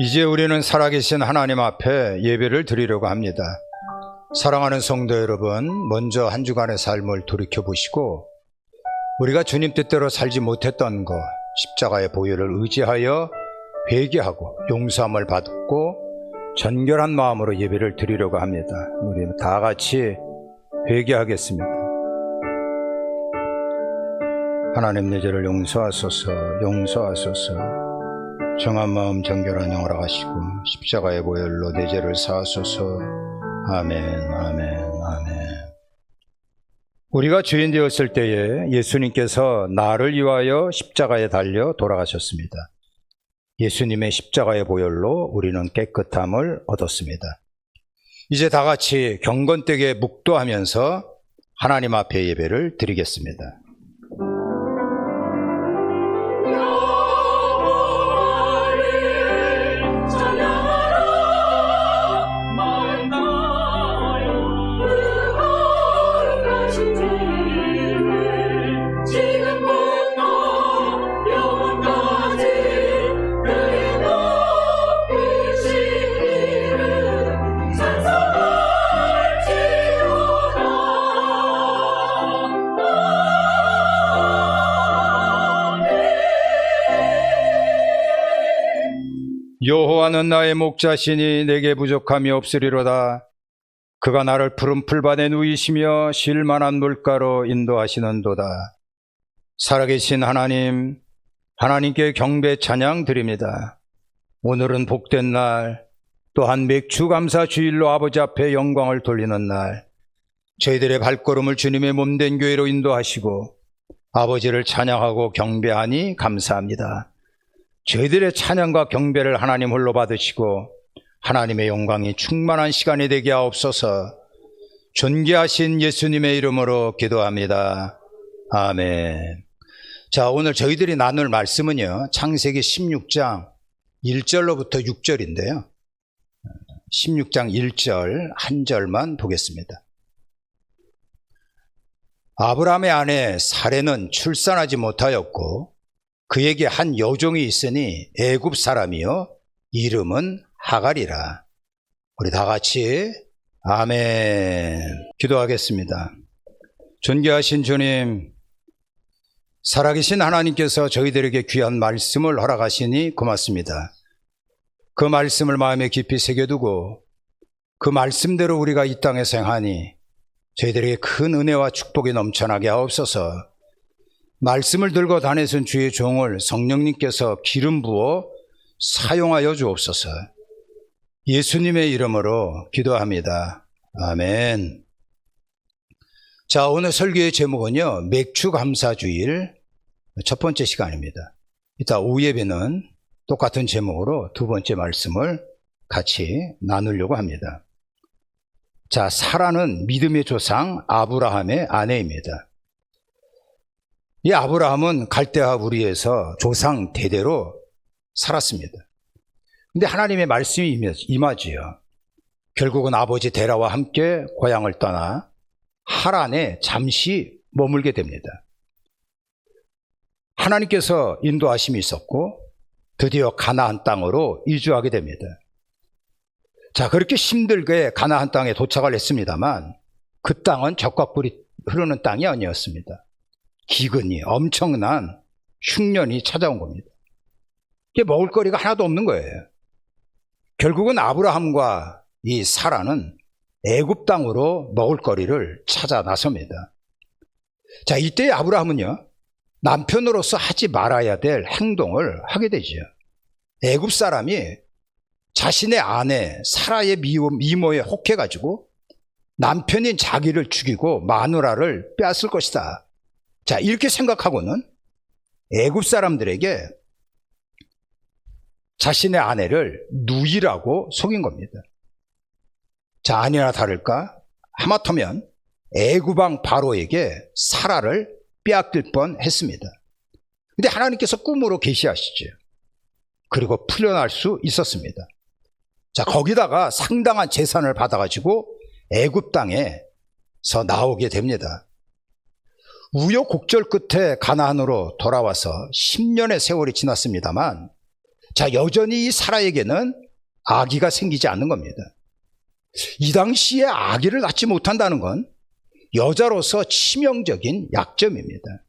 이제 우리는 살아계신 하나님 앞에 예배를 드리려고 합니다. 사랑하는 성도 여러분, 먼저 한 주간의 삶을 돌이켜보시고 우리가 주님 뜻대로 살지 못했던 것, 십자가의 보혈을 의지하여 회개하고 용서함을 받고 전결한 마음으로 예배를 드리려고 합니다. 우리 다 같이 회개하겠습니다. 하나님, 내 죄를 용서하소서, 용서하소서. 정한 마음 정결한 영으로 하시고 십자가의 보혈로 내 죄를 사하소서. 아멘, 아멘, 아멘. 우리가 죄인 되었을 때에 예수님께서 나를 위하여 십자가에 달려 돌아가셨습니다. 예수님의 십자가의 보혈로 우리는 깨끗함을 얻었습니다. 이제 다 같이 경건되게 묵도하면서 하나님 앞에 예배를 드리겠습니다. 여호와는 나의 목자시니 내게 부족함이 없으리로다. 그가 나를 푸른 풀밭에 누이시며 쉴 만한 물가로 인도하시는도다. 살아계신 하나님, 하나님께 경배 찬양 드립니다. 오늘은 복된 날, 또한 맥주 감사 주일로 아버지 앞에 영광을 돌리는 날, 저희들의 발걸음을 주님의 몸된 교회로 인도하시고 아버지를 찬양하고 경배하니 감사합니다. 저희들의 찬양과 경배를 하나님 홀로 받으시고 하나님의 영광이 충만한 시간이 되게 하옵소서. 존귀하신 예수님의 이름으로 기도합니다. 아멘. 자, 오늘 저희들이 나눌 말씀은요, 창세기 16장 1절로부터 6절인데요 16장 1절 한 절만 보겠습니다. 아브라함의 아내 사레는 출산하지 못하였고 그에게 한 여종이 있으니 애굽 사람이요 이름은 하갈이라. 우리 다 같이 아멘 기도하겠습니다. 존귀하신 주님, 살아계신 하나님께서 저희들에게 귀한 말씀을 허락하시니 고맙습니다. 그 말씀을 마음에 깊이 새겨두고 그 말씀대로 우리가 이 땅에서 행하니 저희들에게 큰 은혜와 축복이 넘쳐나게 하옵소서. 말씀을 들고 다니신 주의 종을 성령님께서 기름 부어 사용하여 주옵소서. 예수님의 이름으로 기도합니다. 아멘. 자, 오늘 설교의 제목은요, 맥주 감사 주일 첫 번째 시간입니다. 이따 오후 예배는 똑같은 제목으로 두 번째 말씀을 같이 나누려고 합니다. 자, 사라는 믿음의 조상 아브라함의 아내입니다. 이 아브라함은 갈대아 우리에서 조상 대대로 살았습니다. 근데 하나님의 말씀이 임하지요. 결국은 아버지 데라와 함께 고향을 떠나 하란에 잠시 머물게 됩니다. 하나님께서 인도하심이 있었고 드디어 가나안 땅으로 이주하게 됩니다. 자, 그렇게 힘들게 가나안 땅에 도착을 했습니다만 그 땅은 젖과 꿀이 흐르는 땅이 아니었습니다. 기근이, 엄청난 흉년이 찾아온 겁니다. 이게 먹을 거리가 하나도 없는 거예요. 결국은 아브라함과 이 사라는 애굽 땅으로 먹을 거리를 찾아 나섭니다. 자, 이때 아브라함은요, 남편으로서 하지 말아야 될 행동을 하게 되죠. 애굽 사람이 자신의 아내 사라의 미모에 혹해가지고 남편인 자기를 죽이고 마누라를 빼앗을 것이다. 자, 이렇게 생각하고는 애굽 사람들에게 자신의 아내를 누이라고 속인 겁니다. 자, 아니나 다를까 하마터면 애굽 왕 바로에게 사라를 빼앗길 뻔했습니다. 근데 하나님께서 꿈으로 계시하시죠. 그리고 풀려날 수 있었습니다. 자, 거기다가 상당한 재산을 받아가지고 애굽 땅에서 나오게 됩니다. 우여곡절 끝에 가나안으로 돌아와서 10년의 세월이 지났습니다만, 자, 여전히 이 사라에게는 아기가 생기지 않는 겁니다. 이 당시에 아기를 낳지 못한다는 건 여자로서 치명적인 약점입니다.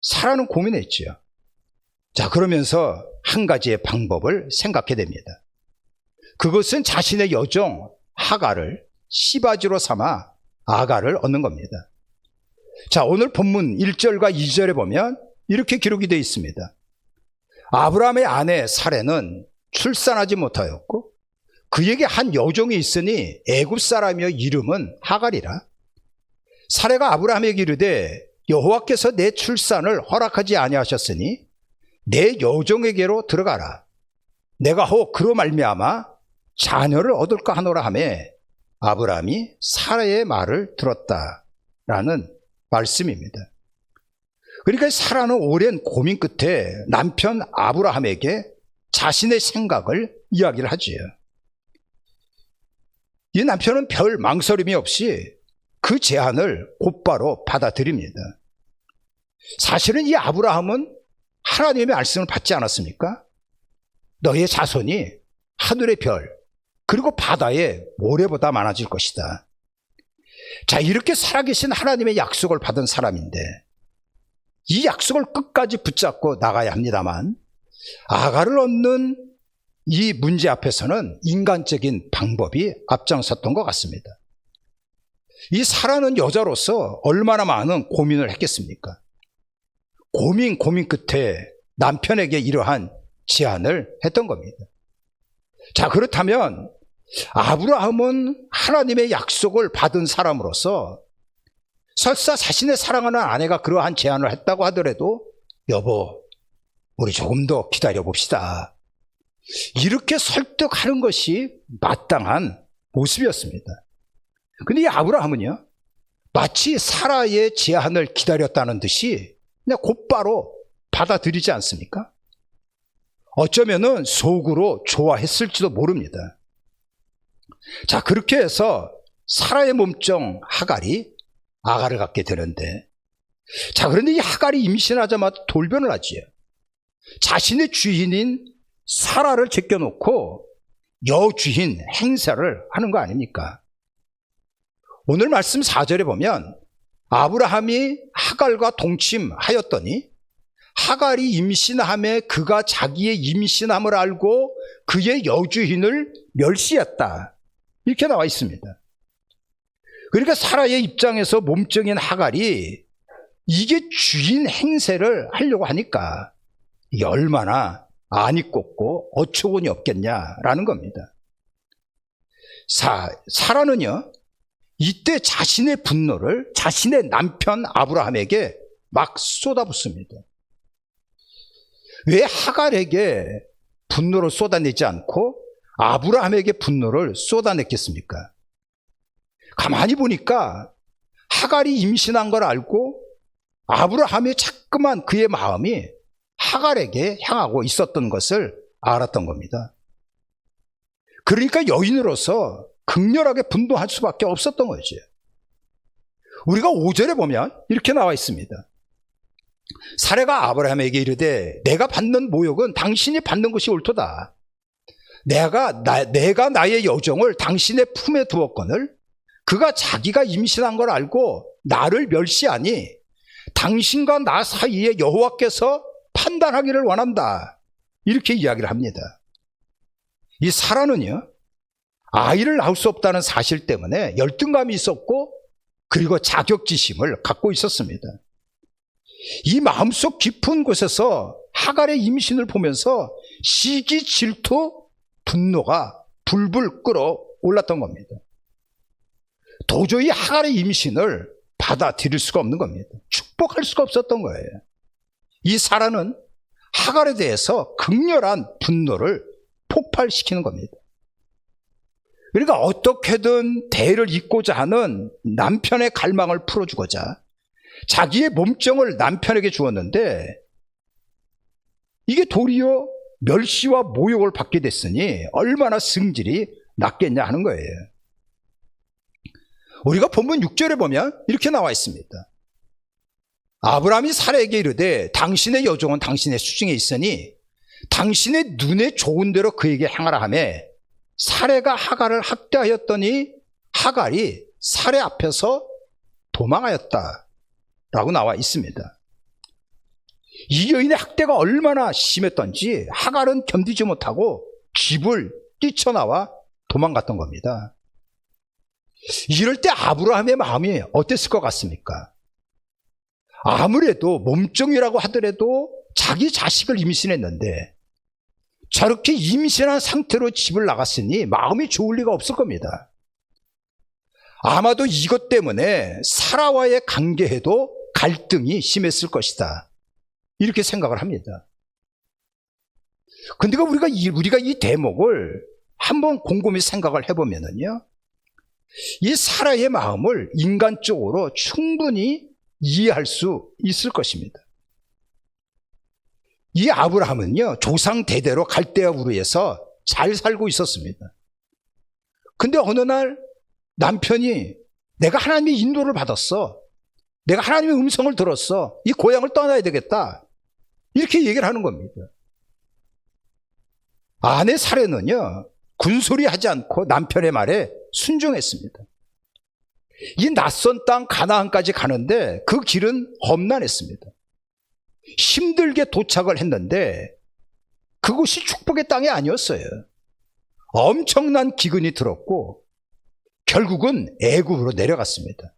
사라는 고민했지요. 자, 그러면서 한 가지의 방법을 생각해 됩니다. 그것은 자신의 여종 하갈을 씨바지로 삼아 아가를 얻는 겁니다. 자, 오늘 본문 1절과 2절에 보면 이렇게 기록이 되어 있습니다. 아브라함의 아내 사레는 출산하지 못하였고 그에게 한 여종이 있으니 애굽 사람이여 이름은 하갈이라. 사레가 아브라함에게 이르되 여호와께서 내 출산을 허락하지 아니하셨으니 내 여종에게로 들어가라. 내가 혹 그로 말미암아 자녀를 얻을까 하노라 하매 아브라함이 사라의 말을 들었다라는 말씀입니다. 그러니까 사라는 오랜 고민 끝에 남편 아브라함에게 자신의 생각을 이야기를 하지요. 이 남편은 별 망설임이 없이 그 제안을 곧바로 받아들입니다. 사실은 이 아브라함은 하나님의 말씀을 받지 않았습니까? 너의 자손이 하늘의 별 그리고 바다의 모래보다 많아질 것이다. 자, 이렇게 살아계신 하나님의 약속을 받은 사람인데 이 약속을 끝까지 붙잡고 나가야 합니다만 아가를 얻는 이 문제 앞에서는 인간적인 방법이 앞장섰던 것 같습니다. 이 사라는 여자로서 얼마나 많은 고민을 했겠습니까? 고민 끝에 남편에게 이러한 제안을 했던 겁니다. 자, 그렇다면 아브라함은 하나님의 약속을 받은 사람으로서 설사 자신의 사랑하는 아내가 그러한 제안을 했다고 하더라도 여보, 우리 조금 더 기다려 봅시다. 이렇게 설득하는 것이 마땅한 모습이었습니다. 근데 이 아브라함은요, 마치 사라의 제안을 기다렸다는 듯이 그냥 곧바로 받아들이지 않습니까? 어쩌면은 속으로 좋아했을지도 모릅니다. 자, 그렇게 해서 사라의 몸종 하갈이 아가를 갖게 되는데, 자, 그런데 이 하갈이 임신하자마자 돌변을 하지요. 자신의 주인인 사라를 제껴놓고 여주인 행세를 하는 거 아닙니까? 오늘 말씀 4절에 보면 아브라함이 하갈과 동침하였더니 하갈이 임신함에 그가 자기의 임신함을 알고 그의 여주인을 멸시했다. 이렇게 나와 있습니다. 그러니까 사라의 입장에서 몸종인 하갈이 이게 주인 행세를 하려고 하니까 이게 얼마나 안이 꼽고 어처구니 없겠냐라는 겁니다. 사라는요, 이때 자신의 분노를 자신의 남편 아브라함에게 막 쏟아붓습니다. 왜 하갈에게 분노를 쏟아내지 않고 아브라함에게 분노를 쏟아냈겠습니까? 가만히 보니까 하갈이 임신한 걸 알고 아브라함이 자꾸만 그의 마음이 하갈에게 향하고 있었던 것을 알았던 겁니다. 그러니까 여인으로서 극렬하게 분노할 수밖에 없었던 거죠. 우리가 5절에 보면 이렇게 나와 있습니다. 사레가 아브라함에게 이르되 내가 받는 모욕은 당신이 받는 것이 옳도다. 내가 나의 여종을 당신의 품에 두었거늘 그가 자기가 임신한 걸 알고 나를 멸시하니 당신과 나 사이에 여호와께서 판단하기를 원한다. 이렇게 이야기를 합니다. 이 사라는요, 아이를 낳을 수 없다는 사실 때문에 열등감이 있었고 그리고 자격지심을 갖고 있었습니다. 이 마음속 깊은 곳에서 하갈의 임신을 보면서 시기, 질투, 분노가 불불 끓어올랐던 겁니다. 도저히 하갈의 임신을 받아들일 수가 없는 겁니다. 축복할 수가 없었던 거예요. 이 사라는 하갈에 대해서 극렬한 분노를 폭발시키는 겁니다. 그러니까 어떻게든 대를 잇고자 하는 남편의 갈망을 풀어주고자 자기의 몸종을 남편에게 주었는데 이게 도리어 멸시와 모욕을 받게 됐으니 얼마나 승질이 났겠냐 하는 거예요. 우리가 본문 6절에 보면 이렇게 나와 있습니다. 아브라함이 사라에게 이르되 당신의 여종은 당신의 수중에 있으니 당신의 눈에 좋은 대로 그에게 행하라 하며 사레가 하갈을 학대하였더니 하갈이 사레 앞에서 도망하였다 라고 나와 있습니다. 이 여인의 학대가 얼마나 심했던지 하갈은 견디지 못하고 집을 뛰쳐나와 도망갔던 겁니다. 이럴 때 아브라함의 마음이 어땠을 것 같습니까? 아무래도 몸종이라고 하더라도 자기 자식을 임신했는데 저렇게 임신한 상태로 집을 나갔으니 마음이 좋을 리가 없을 겁니다. 아마도 이것 때문에 사라와의 관계에도 갈등이 심했을 것이다, 이렇게 생각을 합니다. 근데 우리가 이 대목을 한번 곰곰이 생각을 해보면요, 이 사라의 마음을 인간적으로 충분히 이해할 수 있을 것입니다. 이 아브라함은요, 조상 대대로 갈대아 우르에서 잘 살고 있었습니다. 근데 어느 날 남편이 내가 하나님의 인도를 받았어, 내가 하나님의 음성을 들었어, 이 고향을 떠나야 되겠다, 이렇게 얘기를 하는 겁니다. 아내 사례는요, 군소리 하지 않고 남편의 말에 순종했습니다. 이 낯선 땅 가나안까지 가는데 그 길은 험난했습니다. 힘들게 도착을 했는데 그곳이 축복의 땅이 아니었어요. 엄청난 기근이 들었고 결국은 애굽으로 내려갔습니다.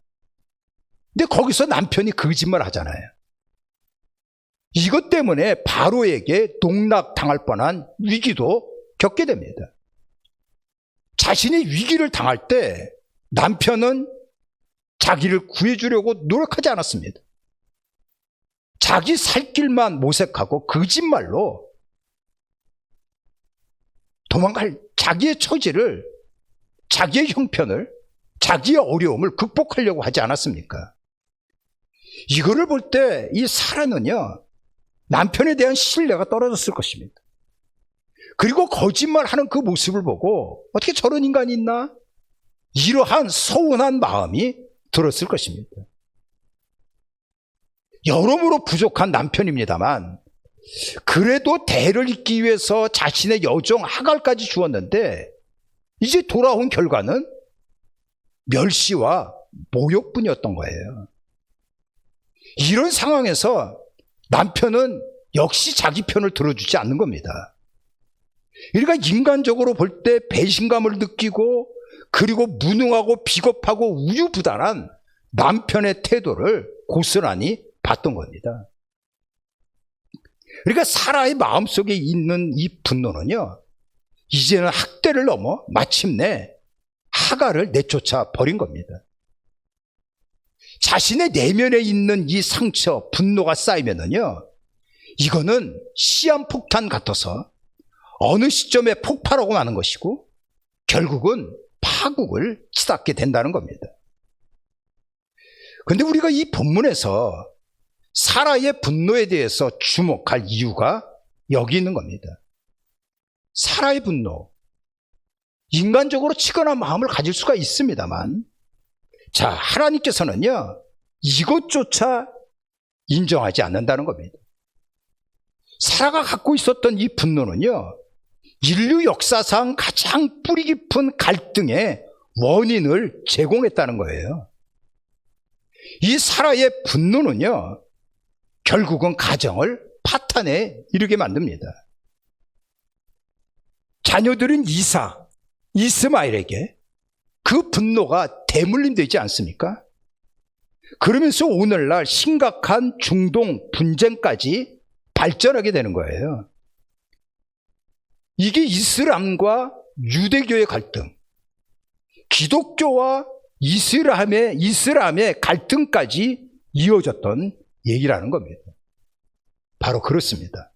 근데 거기서 남편이 거짓말 하잖아요. 이것 때문에 바로에게 농락당할 뻔한 위기도 겪게 됩니다. 자신이 위기를 당할 때 남편은 자기를 구해주려고 노력하지 않았습니다. 자기 살 길만 모색하고 거짓말로 도망갈 자기의 처지를, 자기의 형편을, 자기의 어려움을 극복하려고 하지 않았습니까? 이거를 볼 때 이 사라는요, 남편에 대한 신뢰가 떨어졌을 것입니다. 그리고 거짓말하는 그 모습을 보고 어떻게 저런 인간이 있나? 이러한 서운한 마음이 들었을 것입니다. 여러모로 부족한 남편입니다만 그래도 대를 잇기 위해서 자신의 여종 하갈까지 주었는데 이제 돌아온 결과는 멸시와 모욕뿐이었던 거예요. 이런 상황에서 남편은 역시 자기 편을 들어주지 않는 겁니다. 그러니까 인간적으로 볼 때 배신감을 느끼고 그리고 무능하고 비겁하고 우유부단한 남편의 태도를 고스란히 봤던 겁니다. 그러니까 사라의 마음속에 있는 이 분노는요, 이제는 학대를 넘어 마침내 하갈을 내쫓아 버린 겁니다. 자신의 내면에 있는 이 상처, 분노가 쌓이면은요, 이거는 시한폭탄 같아서 어느 시점에 폭발하고 마는 것이고 결국은 파국을 치닫게 된다는 겁니다. 그런데 우리가 이 본문에서 사라의 분노에 대해서 주목할 이유가 여기 있는 겁니다. 사라의 분노, 인간적으로 치근한 마음을 가질 수가 있습니다만, 자, 하나님께서는요, 이것조차 인정하지 않는다는 겁니다. 사라가 갖고 있었던 이 분노는요, 인류 역사상 가장 뿌리 깊은 갈등의 원인을 제공했다는 거예요. 이 사라의 분노는요, 결국은 가정을 파탄에 이르게 만듭니다. 자녀들인 이삭, 이스마엘에게 그 분노가 대물림되지 않습니까? 그러면서 오늘날 심각한 중동 분쟁까지 발전하게 되는 거예요. 이게 이슬람과 유대교의 갈등, 기독교와 이슬람의 갈등까지 이어졌던 얘기라는 겁니다. 바로 그렇습니다.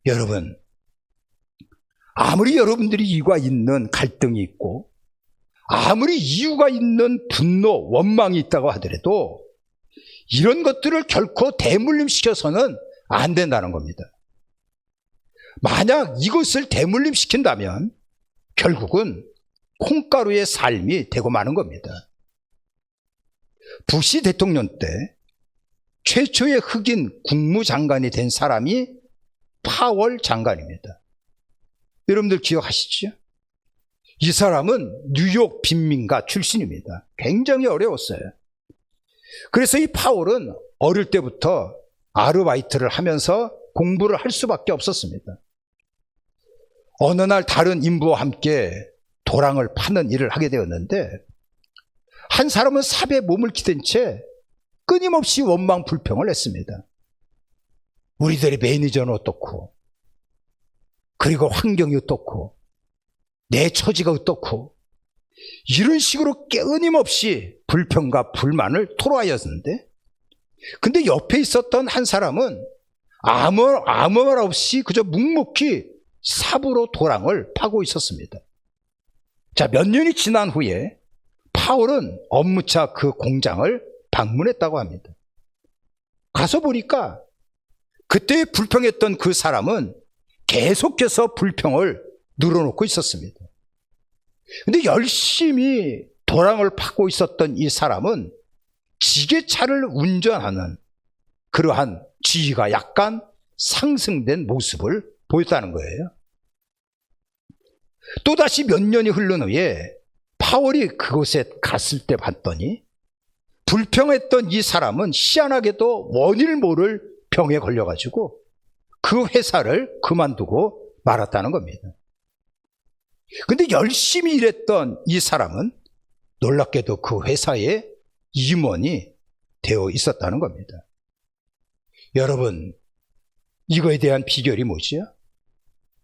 여러분, 아무리 여러분들이 이유가 있는 갈등이 있고 아무리 이유가 있는 분노, 원망이 있다고 하더라도 이런 것들을 결코 대물림시켜서는 안 된다는 겁니다. 만약 이것을 대물림시킨다면 결국은 콩가루의 삶이 되고 마는 겁니다. 부시 대통령 때 최초의 흑인 국무장관이 된 사람이 파월 장관입니다. 여러분들 기억하시죠? 이 사람은 뉴욕 빈민가 출신입니다. 굉장히 어려웠어요. 그래서 이 파월은 어릴 때부터 아르바이트를 하면서 공부를 할 수밖에 없었습니다. 어느 날 다른 인부와 함께 도랑을 파는 일을 하게 되었는데, 한 사람은 삽에 몸을 기댄 채 끊임없이 원망 불평을 했습니다. 우리들의 매니저는 어떻고, 그리고 환경이 어떻고, 내 처지가 어떻고, 이런 식으로 끊임없이 불평과 불만을 토로하였는데, 근데 옆에 있었던 한 사람은 아무 말 없이 그저 묵묵히 삽으로 도랑을 파고 있었습니다. 자, 몇 년이 지난 후에 파월은 업무차 그 공장을 방문했다고 합니다. 가서 보니까 그때 불평했던 그 사람은 계속해서 불평을 늘어놓고 있었습니다. 근데 열심히 도랑을 파고 있었던 이 사람은 지게차를 운전하는 그러한 지위가 약간 상승된 모습을 보였다는 거예요. 또다시 몇 년이 흐른 후에 파월이 그곳에 갔을 때 봤더니 불평했던 이 사람은 희한하게도 원인을 모를 병에 걸려가지고 그 회사를 그만두고 말았다는 겁니다. 근데 열심히 일했던 이 사람은 놀랍게도 그 회사의 임원이 되어 있었다는 겁니다. 여러분, 이거에 대한 비결이 뭐지요?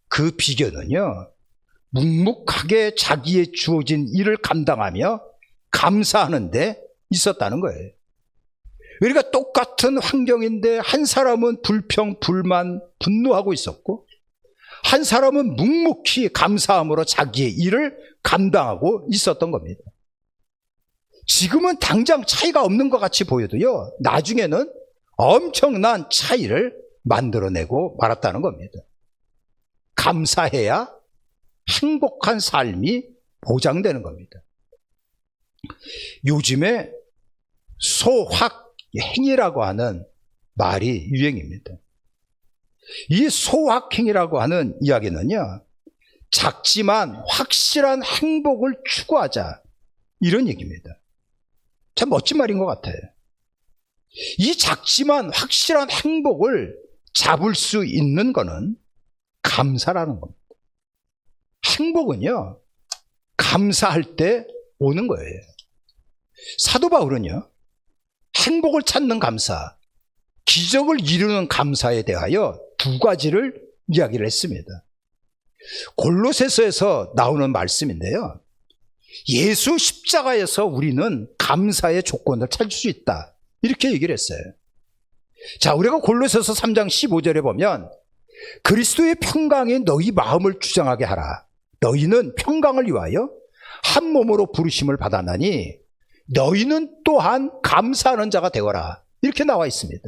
그 비결은요, 묵묵하게 자기의 주어진 일을 감당하며 감사하는 데 있었다는 거예요. 그러니까 똑같은 환경인데 한 사람은 불평, 불만, 분노하고 있었고, 한 사람은 묵묵히 감사함으로 자기의 일을 감당하고 있었던 겁니다. 지금은 당장 차이가 없는 것 같이 보여도요, 나중에는 엄청난 차이를 만들어내고 말았다는 겁니다. 감사해야 행복한 삶이 보장되는 겁니다. 요즘에 소확행이라고 하는 말이 유행입니다. 이 소확행이라고 하는 이야기는요, 작지만 확실한 행복을 추구하자, 이런 얘기입니다. 참 멋진 말인 것 같아요. 이 작지만 확실한 행복을 잡을 수 있는 거는 감사라는 겁니다. 행복은요, 감사할 때 오는 거예요. 사도 바울은요, 행복을 찾는 감사, 기적을 이루는 감사에 대하여 두 가지를 이야기를 했습니다. 골로새서에서 나오는 말씀인데요, 예수 십자가에서 우리는 감사의 조건을 찾을 수 있다, 이렇게 얘기를 했어요. 자, 우리가 골로새서 3장 15절에 보면 그리스도의 평강이 너희 마음을 주장하게 하라. 너희는 평강을 위하여 한 몸으로 부르심을 받았나니 너희는 또한 감사하는 자가 되거라, 이렇게 나와 있습니다.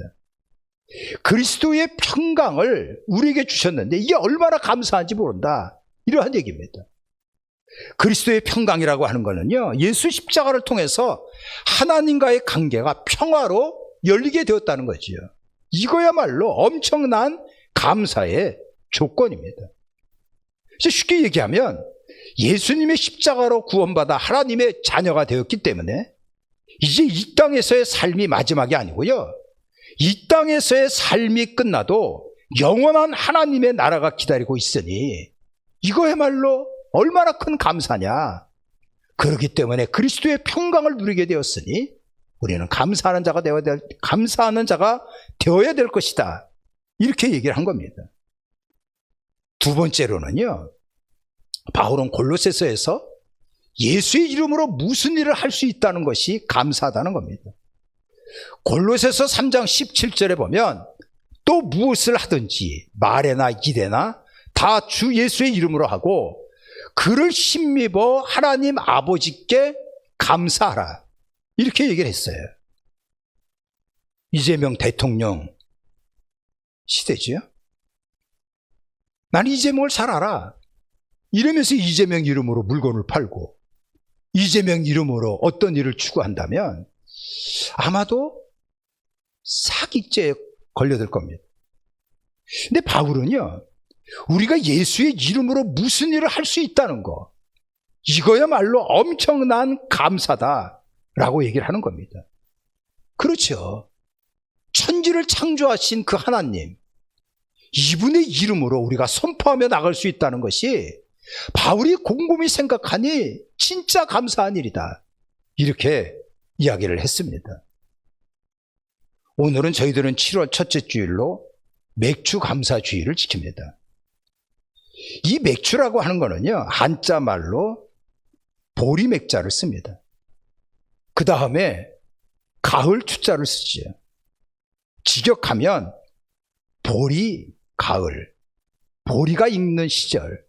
그리스도의 평강을 우리에게 주셨는데 이게 얼마나 감사한지 모른다, 이러한 얘기입니다. 그리스도의 평강이라고 하는 것은요, 예수 십자가를 통해서 하나님과의 관계가 평화로 열리게 되었다는 거지요. 이거야말로 엄청난 감사의 조건입니다. 쉽게 얘기하면 예수님의 십자가로 구원받아 하나님의 자녀가 되었기 때문에 이제 이 땅에서의 삶이 마지막이 아니고요, 이 땅에서의 삶이 끝나도 영원한 하나님의 나라가 기다리고 있으니 이거야말로 얼마나 큰 감사냐. 그렇기 때문에 그리스도의 평강을 누리게 되었으니 우리는 감사하는 자가 되어야 될 것이다, 이렇게 얘기를 한 겁니다. 두 번째로는요, 바울은 골로새서에서 예수의 이름으로 무슨 일을 할 수 있다는 것이 감사하다는 겁니다. 골로새서 3장 17절에 보면 또 무엇을 하든지 말에나 일에나 다 주 예수의 이름으로 하고 그를 힘입어 하나님 아버지께 감사하라, 이렇게 얘기를 했어요. 이재명 대통령 시대지요. 나는 이재명을 잘 알아. 이러면서 이재명 이름으로 물건을 팔고 이재명 이름으로 어떤 일을 추구한다면 아마도 사기죄에 걸려들 겁니다. 근데 바울은요, 우리가 예수의 이름으로 무슨 일을 할 수 있다는 거, 이거야말로 엄청난 감사다라고 얘기를 하는 겁니다. 그렇죠. 천지를 창조하신 그 하나님, 이분의 이름으로 우리가 선포하며 나갈 수 있다는 것이 바울이 곰곰이 생각하니 진짜 감사한 일이다, 이렇게 이야기를 했습니다. 오늘은 저희들은 7월 첫째 주일로 맥주 감사주의를 지킵니다. 이 맥주라고 하는 거는요, 한자 말로 보리맥자를 씁니다. 그 다음에 가을 추자를 쓰지요. 직역하면 보리, 가을, 보리가 익는 시절.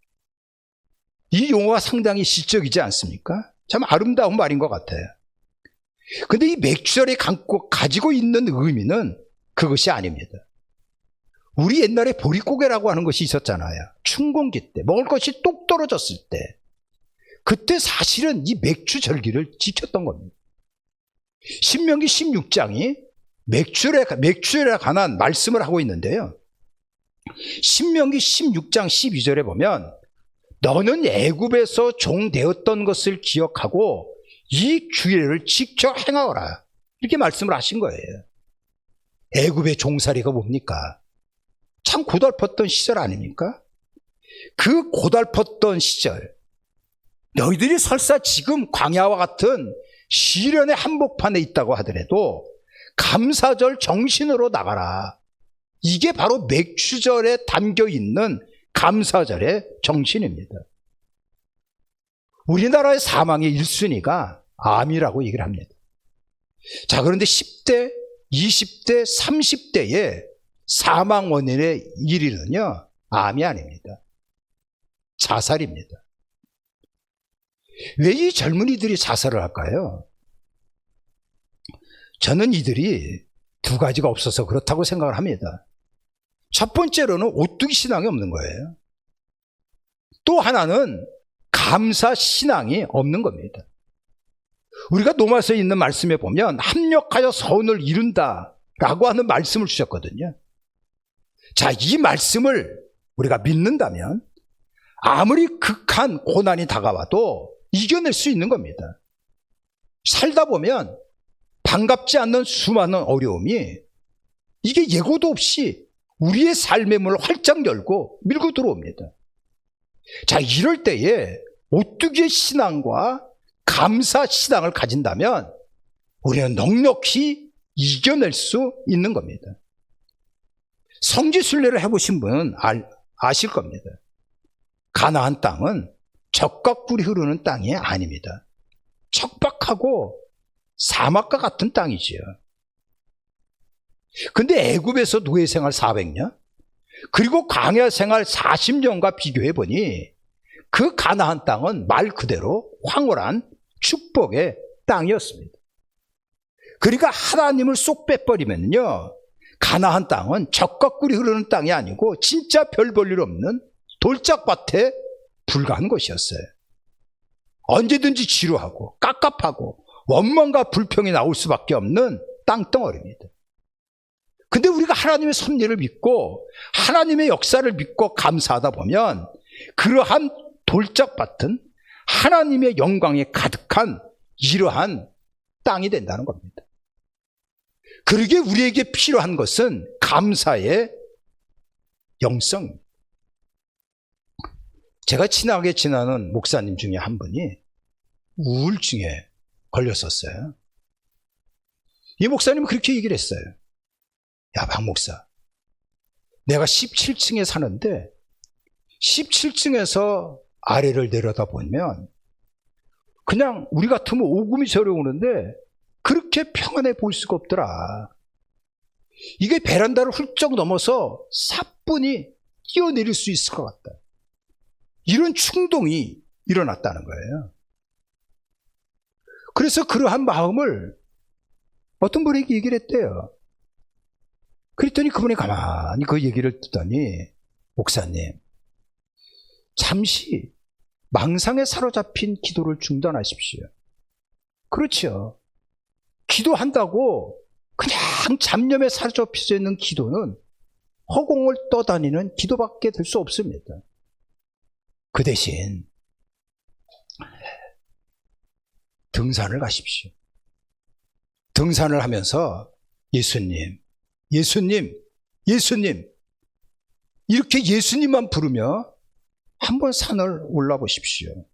이 용어가 상당히 시적이지 않습니까? 참 아름다운 말인 것 같아요. 근데 이 맥주절에 가지고 있는 의미는 그것이 아닙니다. 우리 옛날에 보릿고개라고 하는 것이 있었잖아요. 춘공기 때 먹을 것이 뚝 떨어졌을 때, 그때 사실은 이 맥주절기를 지켰던 겁니다. 신명기 16장이 맥주에 관한 말씀을 하고 있는데요, 신명기 16장 12절에 보면 너는 애굽에서 종 되었던 것을 기억하고 이 규례를 지켜 행하거라, 이렇게 말씀을 하신 거예요. 애굽의 종살이가 뭡니까? 참 고달팠던 시절 아닙니까? 그 고달팠던 시절, 너희들이 설사 지금 광야와 같은 시련의 한복판에 있다고 하더라도 감사절 정신으로 나가라. 이게 바로 맥주절에 담겨있는 감사절의 정신입니다. 우리나라의 사망의 1순위가 암이라고 얘기를 합니다. 자, 그런데 10대, 20대, 30대의 사망 원인의 1위는요, 암이 아닙니다. 자살입니다. 왜 이 젊은이들이 자살을 할까요? 저는 이들이 두 가지가 없어서 그렇다고 생각을 합니다. 첫 번째로는 오뚜기 신앙이 없는 거예요. 또 하나는 감사 신앙이 없는 겁니다. 우리가 로마서에 있는 말씀에 보면 합력하여 선을 이룬다 라고 하는 말씀을 주셨거든요. 자, 이 말씀을 우리가 믿는다면 아무리 극한 고난이 다가와도 이겨낼 수 있는 겁니다. 살다 보면 반갑지 않는 수많은 어려움이, 이게 예고도 없이 우리의 삶의 문을 활짝 열고 밀고 들어옵니다. 자, 이럴 때에 오뚜기의 신앙과 감사 신앙을 가진다면 우리는 넉넉히 이겨낼 수 있는 겁니다. 성지순례를 해보신 분은 아실 겁니다. 가나안 땅은 젖과 꿀이 흐르는 땅이 아닙니다. 척박하고 사막과 같은 땅이지요. 근데 애굽에서 노예 생활 400년, 그리고 광야 생활 40년과 비교해 보니 그 가나안 땅은 말 그대로 황홀한 축복의 땅이었습니다. 그러니까 하나님을 쏙 빼버리면요, 가나안 땅은 젖과 꿀이 흐르는 땅이 아니고 진짜 별 볼 일 없는 돌짝밭에 불과한 곳이었어요. 언제든지 지루하고 깝깝하고 원망과 불평이 나올 수밖에 없는 땅덩어리입니다. 근데 우리가 하나님의 섭리를 믿고 하나님의 역사를 믿고 감사하다 보면 그러한 돌짝밭은 하나님의 영광이 가득한 이러한 땅이 된다는 겁니다. 그러기에 우리에게 필요한 것은 감사의 영성입니다. 제가 친하게 지나는 목사님 중에 한 분이 우울증에 걸렸었어요. 이 목사님은 그렇게 얘기를 했어요. 야, 박 목사, 내가 17층에 사는데 17층에서 아래를 내려다보면 그냥 우리 같으면 오금이 저려오는데 그렇게 평안해 보일 수가 없더라. 이게 베란다를 훌쩍 넘어서 사뿐히 뛰어내릴 수 있을 것 같다. 이런 충동이 일어났다는 거예요. 그래서 그러한 마음을 어떤 분에게 얘기를 했대요. 그랬더니 그분이 가만히 그 얘기를 듣더니, 목사님, 잠시 망상에 사로잡힌 기도를 중단하십시오. 그렇죠. 기도한다고 그냥 잡념에 사로잡혀 있는 기도는 허공을 떠다니는 기도밖에 될 수 없습니다. 그 대신 등산을 가십시오. 등산을 하면서 예수님, 예수님, 예수님, 이렇게 예수님만 부르며 한번 산을 올라보십시오.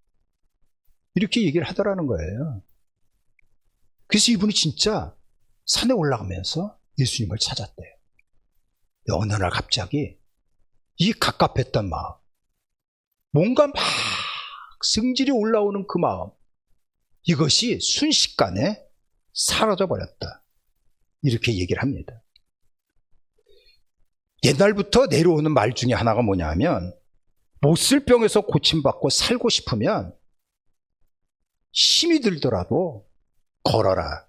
이렇게 얘기를 하더라는 거예요. 그래서 이분이 진짜 산에 올라가면서 예수님을 찾았대요. 어느 날 갑자기 이 갑갑했던 마음, 뭔가 막 승질이 올라오는 그 마음, 이것이 순식간에 사라져버렸다. 이렇게 얘기를 합니다. 옛날부터 내려오는 말 중에 하나가 뭐냐 하면, 못 쓸 병에서 고침받고 살고 싶으면 힘이 들더라도 걸어라.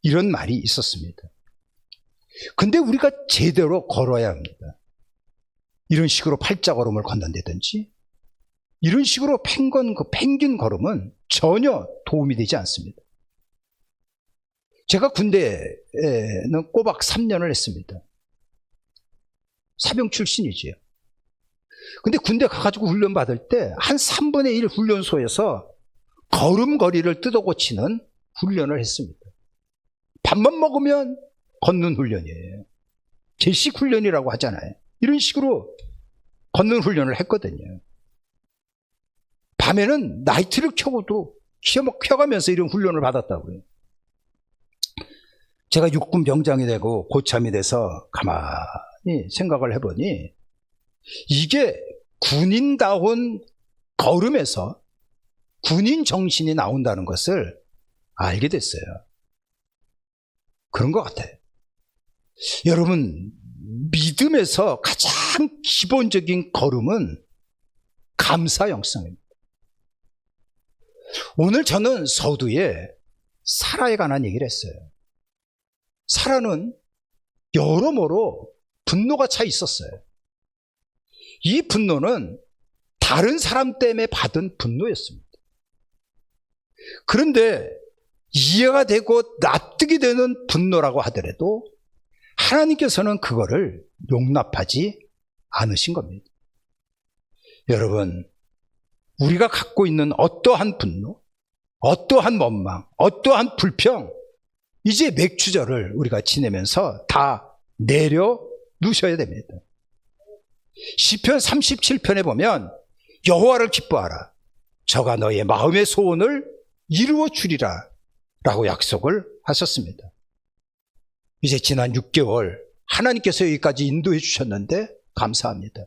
이런 말이 있었습니다. 근데 우리가 제대로 걸어야 합니다. 이런 식으로 팔자걸음을 걷는다든지 이런 식으로 펭귄 걸음은 전혀 도움이 되지 않습니다. 제가 군대에는 꼬박 3년을 했습니다. 사병 출신이지요. 근데 군대 가가지고 훈련 받을 때 한 3분의 1 훈련소에서 걸음걸이를 뜯어고치는 훈련을 했습니다. 밥만 먹으면 걷는 훈련이에요. 제식 훈련이라고 하잖아요. 이런 식으로 걷는 훈련을 했거든요. 밤에는 나이트를 켜고도 켜가면서 이런 훈련을 받았다고요. 제가 육군 병장이 되고 고참이 돼서 가만히 생각을 해보니 이게 군인다운 걸음에서 군인 정신이 나온다는 것을 알게 됐어요. 그런 것 같아요. 여러분, 믿음에서 가장 기본적인 걸음은 감사 영성입니다. 오늘 저는 서두에 사라에 관한 얘기를 했어요. 사라는 여러모로 분노가 차 있었어요. 이 분노는 다른 사람 때문에 받은 분노였습니다. 그런데 이해가 되고 납득이 되는 분노라고 하더라도 하나님께서는 그거를 용납하지 않으신 겁니다. 여러분, 우리가 갖고 있는 어떠한 분노, 어떠한 원망, 어떠한 불평, 이제 맥주절을 우리가 지내면서 다 내려놓으셔야 됩니다. 시편 37편에 보면 여호와를 기뻐하라, 저가 너의 마음의 소원을 이루어 주리라 라고 약속을 하셨습니다. 이제 지난 6개월 하나님께서 여기까지 인도해 주셨는데 감사합니다.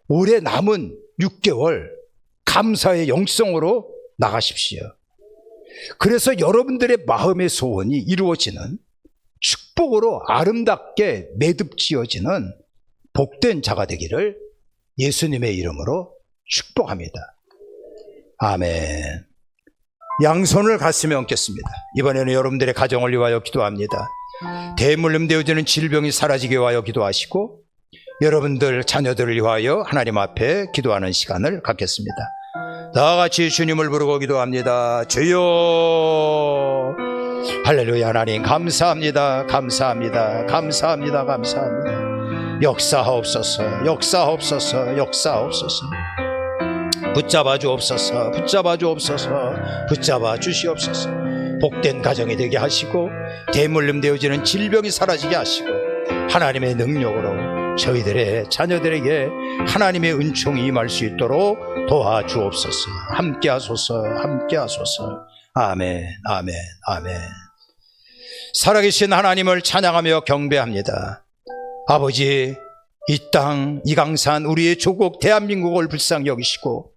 올해 남은 6개월 감사의 영성으로 나가십시오. 그래서 여러분들의 마음의 소원이 이루어지는, 축복으로 아름답게 매듭지어지는 복된 자가 되기를 예수님의 이름으로 축복합니다. 아멘. 양손을 가슴에 얹겠습니다. 이번에는 여러분들의 가정을 위하여 기도합니다. 대물림 되어지는 질병이 사라지게 위하여 기도하시고, 여러분들 자녀들을 위하여 하나님 앞에 기도하는 시간을 갖겠습니다. 다 같이 주님을 부르고 기도합니다. 주여, 할렐루야. 하나님 감사합니다. 감사합니다. 감사합니다. 감사합니다. 역사하옵소서, 역사하옵소서, 역사하옵소서. 붙잡아 주옵소서, 붙잡아 주옵소서, 붙잡아 주시옵소서. 복된 가정이 되게 하시고 대물림 되어지는 질병이 사라지게 하시고 하나님의 능력으로 저희들의 자녀들에게 하나님의 은총이 임할 수 있도록 도와주옵소서. 함께 하소서, 함께 하소서. 아멘, 아멘, 아멘. 살아계신 하나님을 찬양하며 경배합니다. 아버지, 이 땅, 이 강산, 우리의 조국 대한민국을 불쌍히 여기시고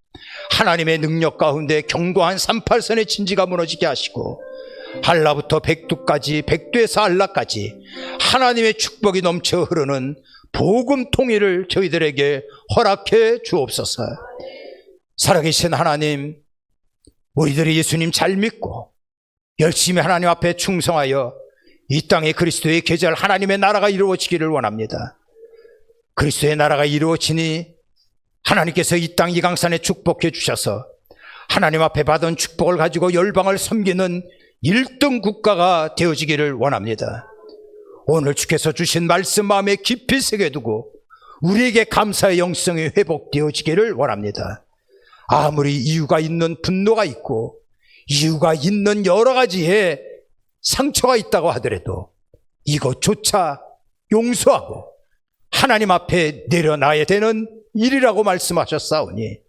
하나님의 능력 가운데 견고한 38선의 진지가 무너지게 하시고 한라부터 백두까지, 백두에서 한라까지 하나님의 축복이 넘쳐 흐르는 복음 통일을 저희들에게 허락해 주옵소서. 살아계신 하나님, 우리들이 예수님 잘 믿고 열심히 하나님 앞에 충성하여 이 땅에 그리스도의 계절 하나님의 나라가 이루어지기를 원합니다. 그리스도의 나라가 이루어지니 하나님께서 이 땅 이 강산에 축복해 주셔서 하나님 앞에 받은 축복을 가지고 열방을 섬기는 1등 국가가 되어지기를 원합니다. 오늘 주께서 주신 말씀 마음에 깊이 새겨두고 우리에게 감사의 영성이 회복되어지기를 원합니다. 아무리 이유가 있는 분노가 있고 이유가 있는 여러 가지의 상처가 있다고 하더라도 이것조차 용서하고 하나님 앞에 내려놔야 되는 일이라고 말씀하셨사오니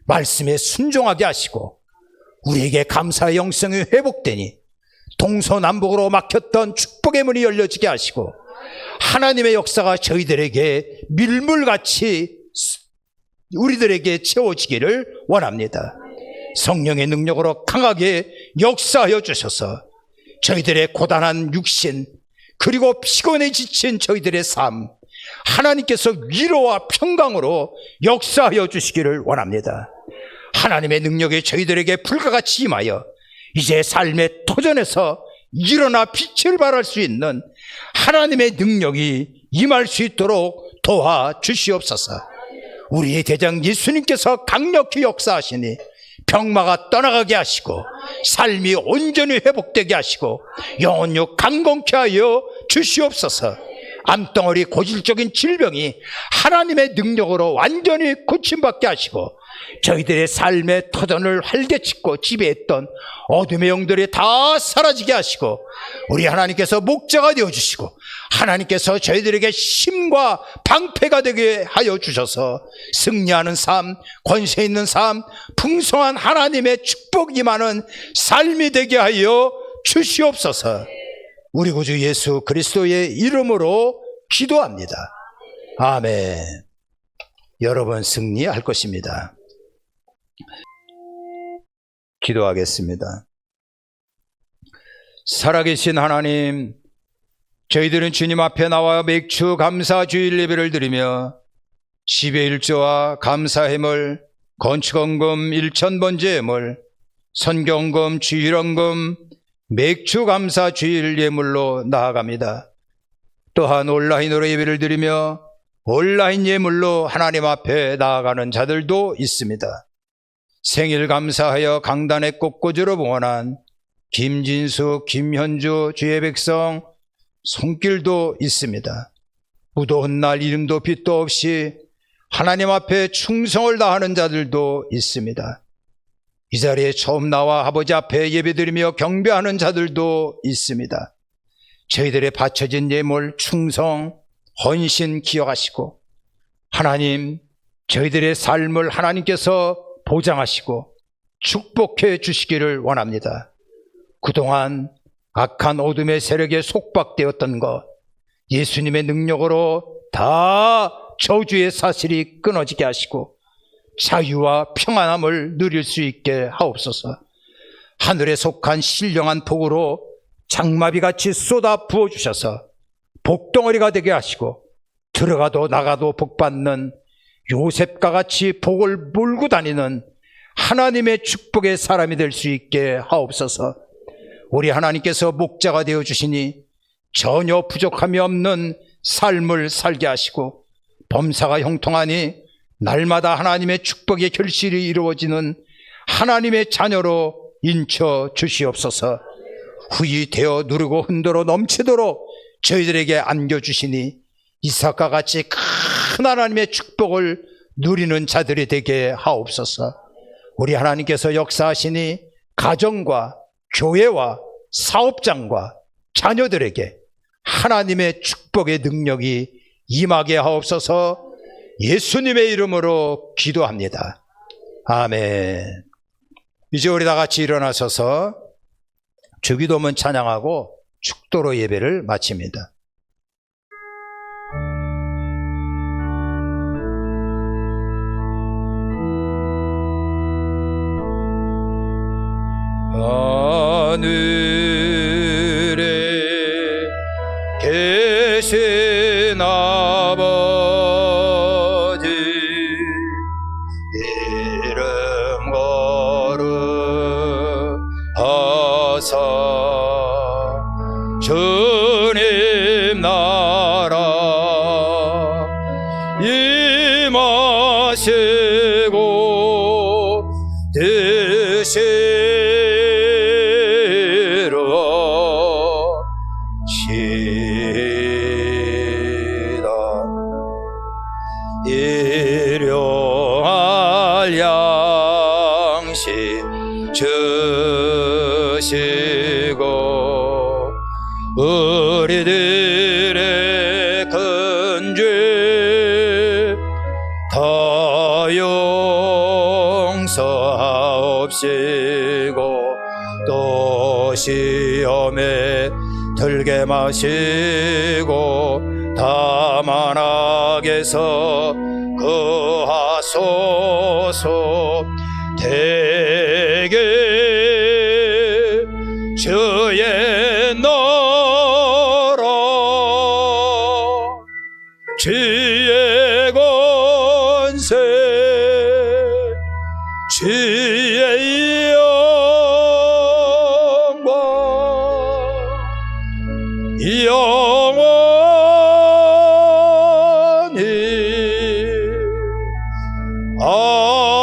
말씀에 순종하게 하시고 우리에게 감사의 영성이 회복되니 동서남북으로 막혔던 축복의 문이 열려지게 하시고 하나님의 역사가 저희들에게 밀물같이 우리들에게 채워지기를 원합니다. 성령의 능력으로 강하게 역사하여 주셔서 저희들의 고단한 육신 그리고 피곤에 지친 저희들의 삶 하나님께서 위로와 평강으로 역사하여 주시기를 원합니다. 하나님의 능력이 저희들에게 불같이 임하여 이제 삶의 도전에서 일어나 빛을 발할 수 있는 하나님의 능력이 임할 수 있도록 도와주시옵소서. 우리의 대장 예수님께서 강력히 역사하시니 병마가 떠나가게 하시고 삶이 온전히 회복되게 하시고 영혼력 강건케 하여 주시옵소서. 암덩어리 고질적인 질병이 하나님의 능력으로 완전히 고침받게 하시고 저희들의 삶의 터전을 활개치고 지배했던 어둠의 영들이 다 사라지게 하시고 우리 하나님께서 목자가 되어주시고 하나님께서 저희들에게 힘과 방패가 되게 하여 주셔서 승리하는 삶, 권세 있는 삶, 풍성한 하나님의 축복 임하는 삶이 되게 하여 주시옵소서. 우리 구주 예수 그리스도의 이름으로 기도합니다. 아멘. 여러분 승리할 것입니다. 기도하겠습니다. 살아계신 하나님, 저희들은 주님 앞에 나와 맥주 감사 주일 예배를 드리며 10의 1조와 감사해물, 건축원금 1,000번째 예물, 선경금, 주일원금, 맥주 감사 주일 예물로 나아갑니다. 또한 온라인으로 예배를 드리며 온라인 예물로 하나님 앞에 나아가는 자들도 있습니다. 생일 감사하여 강단에 꽃꽂이로 봉헌한 김진수, 김현주, 주의 백성, 손길도 있습니다. 무더운 날 이름도 빛도 없이 하나님 앞에 충성을 다하는 자들도 있습니다. 이 자리에 처음 나와 아버지 앞에 예배드리며 경배하는 자들도 있습니다. 저희들의 바쳐진 예물, 충성, 헌신 기억하시고 하나님, 저희들의 삶을 하나님께서 보장하시고 축복해 주시기를 원합니다. 그동안 악한 어둠의 세력에 속박되었던 것 예수님의 능력으로 다 저주의 사슬이 끊어지게 하시고 자유와 평안함을 누릴 수 있게 하옵소서. 하늘에 속한 신령한 복으로 장마비같이 쏟아 부어주셔서 복덩어리가 되게 하시고 들어가도 나가도 복받는 요셉과 같이 복을 몰고 다니는 하나님의 축복의 사람이 될 수 있게 하옵소서. 우리 하나님께서 목자가 되어주시니 전혀 부족함이 없는 삶을 살게 하시고 범사가 형통하니 날마다 하나님의 축복의 결실이 이루어지는 하나님의 자녀로 인쳐 주시옵소서. 후이 되어 누르고 흔들어 넘치도록 저희들에게 안겨주시니 이삭과 같이 큰 하나님의 축복을 누리는 자들이 되게 하옵소서. 우리 하나님께서 역사하시니 가정과 교회와 사업장과 자녀들에게 하나님의 축복의 능력이 임하게 하옵소서. 예수님의 이름으로 기도합니다. 아멘. 이제 우리 다 같이 일어나셔서 주기도문 찬양하고 축도로 예배를 마칩니다. 하늘에 계신 아버지 이름 거룩하사 주님 나라 임하시고 드시러 우리들의 근죄 다 용서하옵시고 또 시험에 들게 마시고 다만 악에서 구하소서. 대개 주의 나라 주의 권세 주의 영광 영원히 아멘.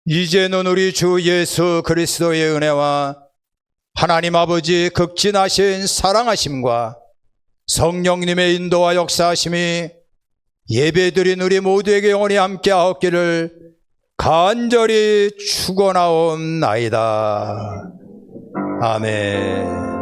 이제는 우리 주 예수 그리스도의 은혜와 하나님 아버지 극진하신 사랑하심과 성령님의 인도와 역사하심이 예배드린 우리 모두에게 영원히 함께하옵기를 간절히 축원하옵나이다. 아멘.